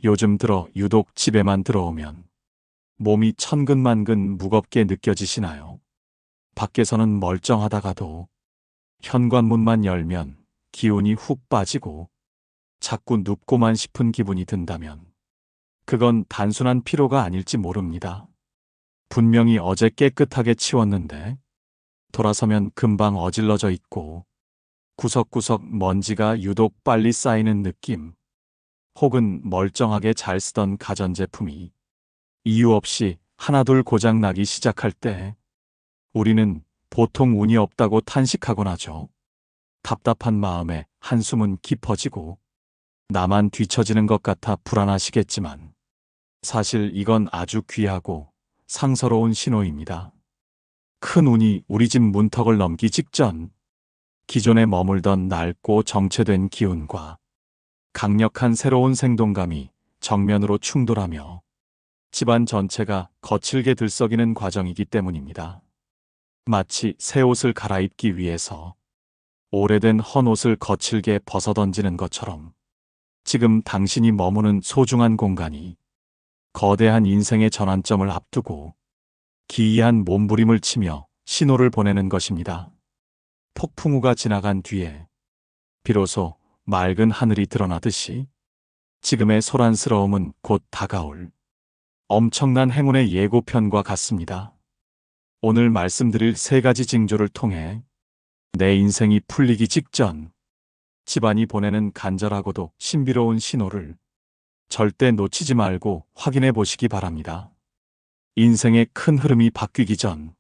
요즘 들어 유독 집에만 들어오면 몸이 천근만근 무겁게 느껴지시나요? 밖에서는 멀쩡하다가도 현관문만 열면 기운이 훅 빠지고 자꾸 눕고만 싶은 기분이 든다면 그건 단순한 피로가 아닐지 모릅니다. 분명히 어제 깨끗하게 치웠는데 돌아서면 금방 어질러져 있고 구석구석 먼지가 유독 빨리 쌓이는 느낌, 혹은 멀쩡하게 잘 쓰던 가전제품이 이유 없이 하나둘 고장나기 시작할 때 우리는 보통 운이 없다고 탄식하곤 하죠. 답답한 마음에 한숨은 깊어지고 나만 뒤처지는 것 같아 불안하시겠지만 사실 이건 아주 귀하고 상서로운 신호입니다. 큰 운이 우리 집 문턱을 넘기 직전 기존에 머물던 낡고 정체된 기운과 강력한 새로운 생동감이 정면으로 충돌하며 집안 전체가 거칠게 들썩이는 과정이기 때문입니다. 마치 새 옷을 갈아입기 위해서 오래된 헌 옷을 거칠게 벗어던지는 것처럼 지금 당신이 머무는 소중한 공간이 거대한 인생의 전환점을 앞두고 기이한 몸부림을 치며 신호를 보내는 것입니다. 폭풍우가 지나간 뒤에 비로소 맑은 하늘이 드러나듯이 지금의 소란스러움은 곧 다가올 엄청난 행운의 예고편과 같습니다. 오늘 말씀드릴 세 가지 징조를 통해 내 인생이 풀리기 직전 집안이 보내는 간절하고도 신비로운 신호를 절대 놓치지 말고 확인해 보시기 바랍니다. 인생의 큰 흐름이 바뀌기 전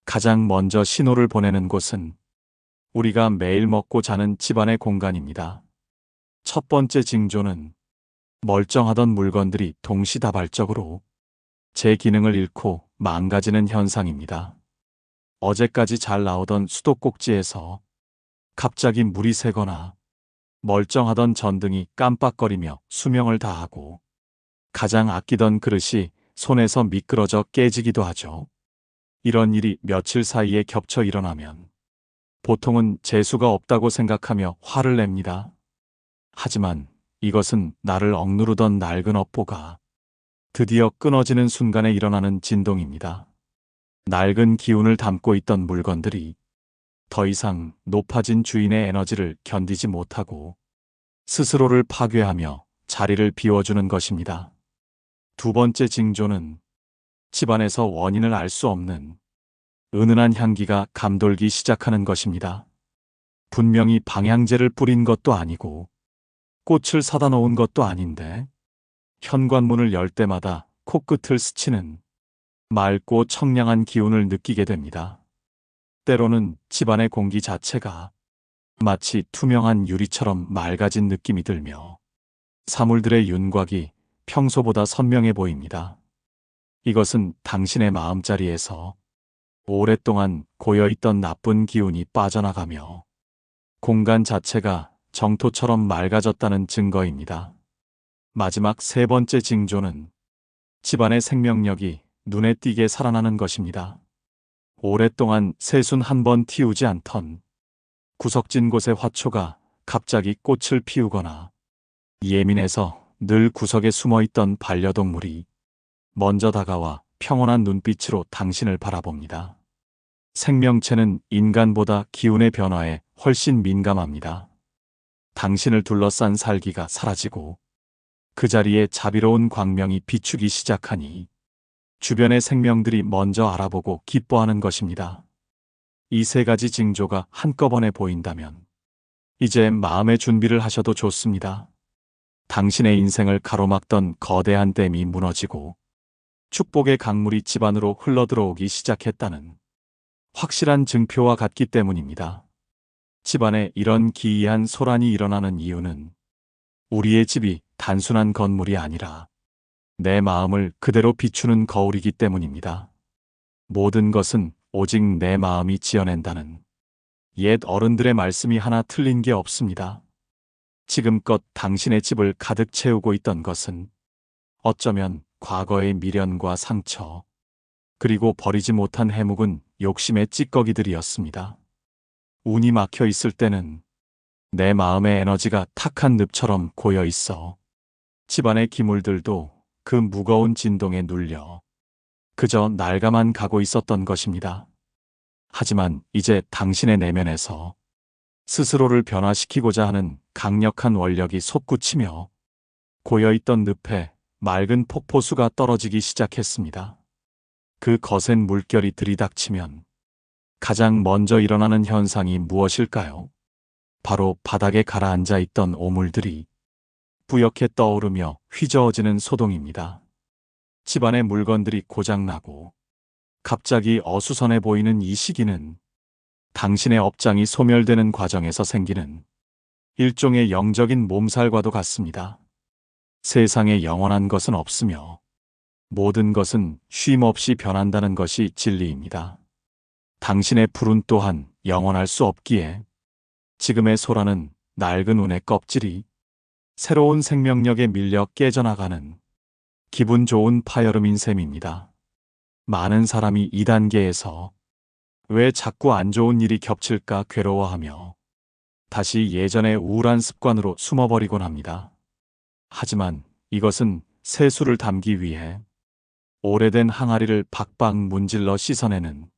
가장 먼저 신호를 보내는 곳은 우리가 매일 먹고 자는 집안의 공간입니다. 첫 번째 징조는 멀쩡하던 물건들이 동시다발적으로 제 기능을 잃고 망가지는 현상입니다. 어제까지 잘 나오던 수도꼭지에서 갑자기 물이 새거나 멀쩡하던 전등이 깜빡거리며 수명을 다하고 가장 아끼던 그릇이 손에서 미끄러져 깨지기도 하죠. 이런 일이 며칠 사이에 겹쳐 일어나면 보통은 재수가 없다고 생각하며 화를 냅니다. 하지만 이것은 나를 억누르던 낡은 업보가 드디어 끊어지는 순간에 일어나는 진동입니다. 낡은 기운을 담고 있던 물건들이 더 이상 높아진 주인의 에너지를 견디지 못하고 스스로를 파괴하며 자리를 비워주는 것입니다. 두 번째 징조는 집안에서 원인을 알 수 없는 은은한 향기가 감돌기 시작하는 것입니다. 분명히 방향제를 뿌린 것도 아니고 꽃을 사다 놓은 것도 아닌데 현관문을 열 때마다 코끝을 스치는 맑고 청량한 기운을 느끼게 됩니다. 때로는 집안의 공기 자체가 마치 투명한 유리처럼 맑아진 느낌이 들며 사물들의 윤곽이 평소보다 선명해 보입니다. 이것은 당신의 마음자리에서 오랫동안 고여있던 나쁜 기운이 빠져나가며 공간 자체가 정토처럼 맑아졌다는 증거입니다. 마지막 세 번째 징조는 집안의 생명력이 눈에 띄게 살아나는 것입니다. 오랫동안 새순 한 번 틔우지 않던 구석진 곳의 화초가 갑자기 꽃을 피우거나 예민해서 늘 구석에 숨어있던 반려동물이 먼저 다가와 평온한 눈빛으로 당신을 바라봅니다. 생명체는 인간보다 기운의 변화에 훨씬 민감합니다. 당신을 둘러싼 살기가 사라지고 그 자리에 자비로운 광명이 비추기 시작하니 주변의 생명들이 먼저 알아보고 기뻐하는 것입니다. 이 세 가지 징조가 한꺼번에 보인다면 이제 마음의 준비를 하셔도 좋습니다. 당신의 인생을 가로막던 거대한 댐이 무너지고 축복의 강물이 집안으로 흘러들어오기 시작했다는 확실한 증표와 같기 때문입니다. 집안에 이런 기이한 소란이 일어나는 이유는 우리의 집이 단순한 건물이 아니라 내 마음을 그대로 비추는 거울이기 때문입니다. 모든 것은 오직 내 마음이 지어낸다는 옛 어른들의 말씀이 하나 틀린 게 없습니다. 지금껏 당신의 집을 가득 채우고 있던 것은 어쩌면 과거의 미련과 상처, 그리고 버리지 못한 해묵은 욕심의 찌꺼기들이었습니다. 운이 막혀 있을 때는 내 마음의 에너지가 탁한 늪처럼 고여 있어 집안의 기물들도 그 무거운 진동에 눌려 그저 낡아만 가고 있었던 것입니다. 하지만 이제 당신의 내면에서 스스로를 변화시키고자 하는 강력한 원력이 솟구치며 고여있던 늪에 맑은 폭포수가 떨어지기 시작했습니다. 그 거센 물결이 들이닥치면 가장 먼저 일어나는 현상이 무엇일까요? 바로 바닥에 가라앉아 있던 오물들이 뿌옇게 떠오르며 휘저어지는 소동입니다. 집안의 물건들이 고장나고 갑자기 어수선해 보이는 이 시기는 당신의 업장이 소멸되는 과정에서 생기는 일종의 영적인 몸살과도 같습니다. 세상에 영원한 것은 없으며 모든 것은 쉼 없이 변한다는 것이 진리입니다. 당신의 푸른 또한 영원할 수 없기에 지금의 소라는 낡은 운의 껍질이 새로운 생명력에 밀려 깨져나가는 기분 좋은 파여름인 셈입니다. 많은 사람이 이 단계에서 왜 자꾸 안 좋은 일이 겹칠까 괴로워하며 다시 예전의 우울한 습관으로 숨어버리곤 합니다. 하지만 이것은 세수를 담기 위해 오래된 항아리를 박박 문질러 씻어내는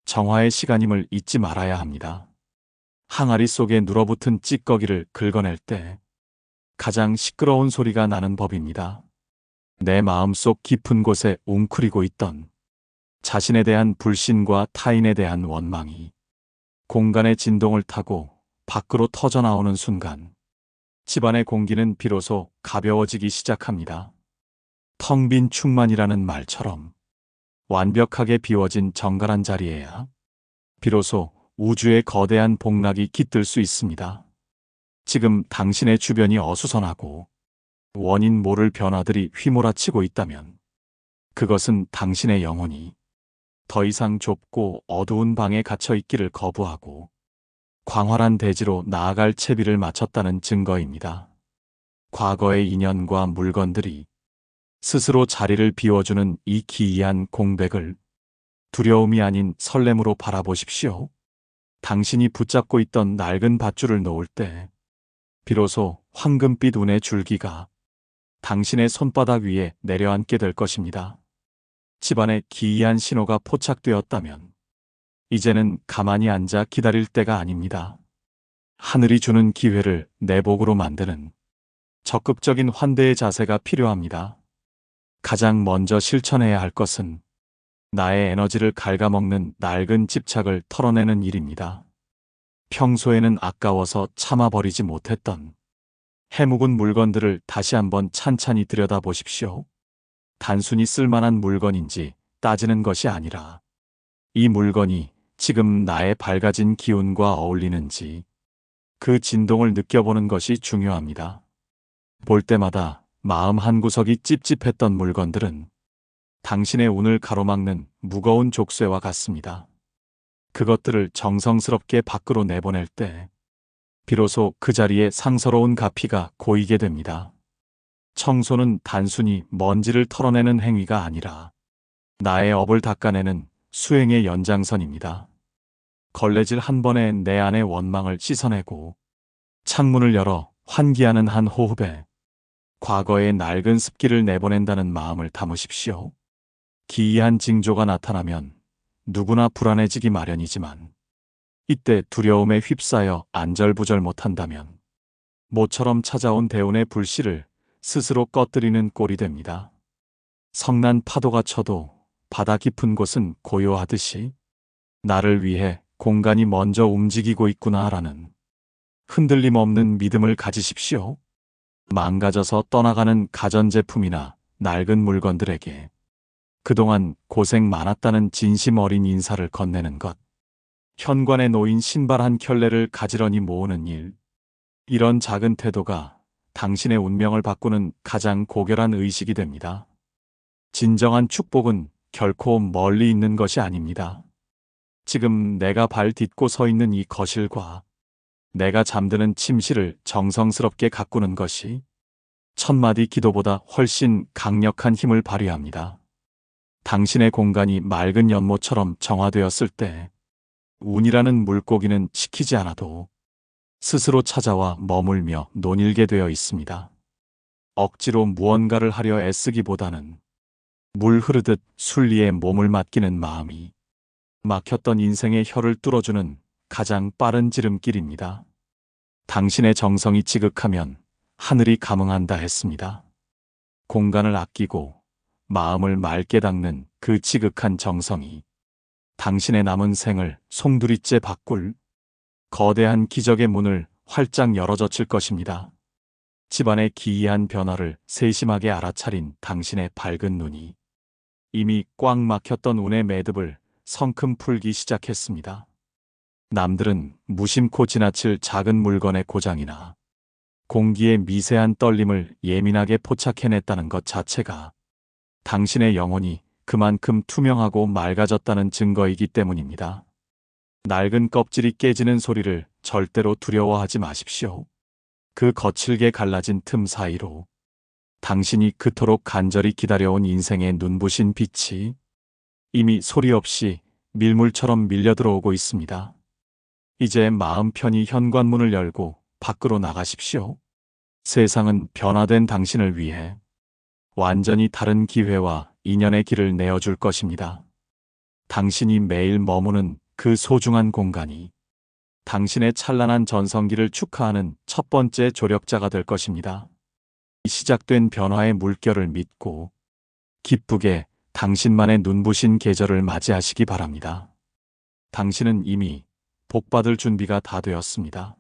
정화의 시간임을 잊지 말아야 합니다. 항아리 속에 눌어붙은 찌꺼기를 긁어낼 때 가장 시끄러운 소리가 나는 법입니다. 내 마음속 깊은 곳에 웅크리고 있던 자신에 대한 불신과 타인에 대한 원망이 공간의 진동을 타고 밖으로 터져나오는 순간 집안의 공기는 비로소 가벼워지기 시작합니다. 텅 빈 충만이라는 말처럼 완벽하게 비워진 정갈한 자리에야 비로소 우주의 거대한 복락이 깃들 수 있습니다. 지금 당신의 주변이 어수선하고 원인 모를 변화들이 휘몰아치고 있다면 그것은 당신의 영혼이 더 이상 좁고 어두운 방에 갇혀 있기를 거부하고 광활한 대지로 나아갈 채비를 마쳤다는 증거입니다. 과거의 인연과 물건들이 스스로 자리를 비워주는 이 기이한 공백을 두려움이 아닌 설렘으로 바라보십시오. 당신이 붙잡고 있던 낡은 밧줄을 놓을 때 비로소 황금빛 운의 줄기가 당신의 손바닥 위에 내려앉게 될 것입니다. 집안에 기이한 신호가 포착되었다면 이제는 가만히 앉아 기다릴 때가 아닙니다. 하늘이 주는 기회를 내 복으로 만드는 적극적인 환대의 자세가 필요합니다. 가장 먼저 실천해야 할 것은 나의 에너지를 갉아먹는 낡은 집착을 털어내는 일입니다. 평소에는 아까워서 참아버리지 못했던 해묵은 물건들을 다시 한번 찬찬히 들여다보십시오. 단순히 쓸만한 물건인지 따지는 것이 아니라 이 물건이 지금 나의 밝아진 기운과 어울리는지 그 진동을 느껴보는 것이 중요합니다. 볼 때마다 마음 한구석이 찝찝했던 물건들은 당신의 운을 가로막는 무거운 족쇄와 같습니다. 그것들을 정성스럽게 밖으로 내보낼 때 비로소 그 자리에 상서로운 가피가 고이게 됩니다. 청소는 단순히 먼지를 털어내는 행위가 아니라 나의 업을 닦아내는 수행의 연장선입니다. 걸레질 한 번에 내 안의 원망을 씻어내고 창문을 열어 환기하는 한 호흡에 과거의 낡은 습기를 내보낸다는 마음을 담으십시오. 기이한 징조가 나타나면 누구나 불안해지기 마련이지만 이때 두려움에 휩싸여 안절부절 못한다면 모처럼 찾아온 대운의 불씨를 스스로 꺼뜨리는 꼴이 됩니다. 성난 파도가 쳐도 바다 깊은 곳은 고요하듯이 나를 위해 공간이 먼저 움직이고 있구나라는 흔들림 없는 믿음을 가지십시오. 망가져서 떠나가는 가전제품이나 낡은 물건들에게 그동안 고생 많았다는 진심 어린 인사를 건네는 것, 현관에 놓인 신발 한 켤레를 가지런히 모으는 일, 이런 작은 태도가 당신의 운명을 바꾸는 가장 고결한 의식이 됩니다. 진정한 축복은 결코 멀리 있는 것이 아닙니다. 지금 내가 발 딛고 서 있는 이 거실과 내가 잠드는 침실을 정성스럽게 가꾸는 것이 천마디 기도보다 훨씬 강력한 힘을 발휘합니다. 당신의 공간이 맑은 연못처럼 정화되었을 때 운이라는 물고기는 시키지 않아도 스스로 찾아와 머물며 논일게 되어 있습니다. 억지로 무언가를 하려 애쓰기보다는 물 흐르듯 순리에 몸을 맡기는 마음이 막혔던 인생의 혀를 뚫어주는 가장 빠른 지름길입니다. 당신의 정성이 지극하면 하늘이 감응한다 했습니다. 공간을 아끼고 마음을 맑게 닦는 그 지극한 정성이 당신의 남은 생을 송두리째 바꿀 거대한 기적의 문을 활짝 열어젖힐 것입니다. 집안의 기이한 변화를 세심하게 알아차린 당신의 밝은 눈이 이미 꽉 막혔던 운의 매듭을 성큼 풀기 시작했습니다. 남들은 무심코 지나칠 작은 물건의 고장이나 공기의 미세한 떨림을 예민하게 포착해냈다는 것 자체가 당신의 영혼이 그만큼 투명하고 맑아졌다는 증거이기 때문입니다. 낡은 껍질이 깨지는 소리를 절대로 두려워하지 마십시오. 그 거칠게 갈라진 틈 사이로 당신이 그토록 간절히 기다려온 인생의 눈부신 빛이 이미 소리 없이 밀물처럼 밀려들어오고 있습니다. 이제 마음 편히 현관문을 열고 밖으로 나가십시오. 세상은 변화된 당신을 위해 완전히 다른 기회와 인연의 길을 내어줄 것입니다. 당신이 매일 머무는 그 소중한 공간이 당신의 찬란한 전성기를 축하하는 첫 번째 조력자가 될 것입니다. 시작된 변화의 물결을 믿고 기쁘게 당신만의 눈부신 계절을 맞이하시기 바랍니다. 당신은 이미 복받을 준비가 다 되었습니다.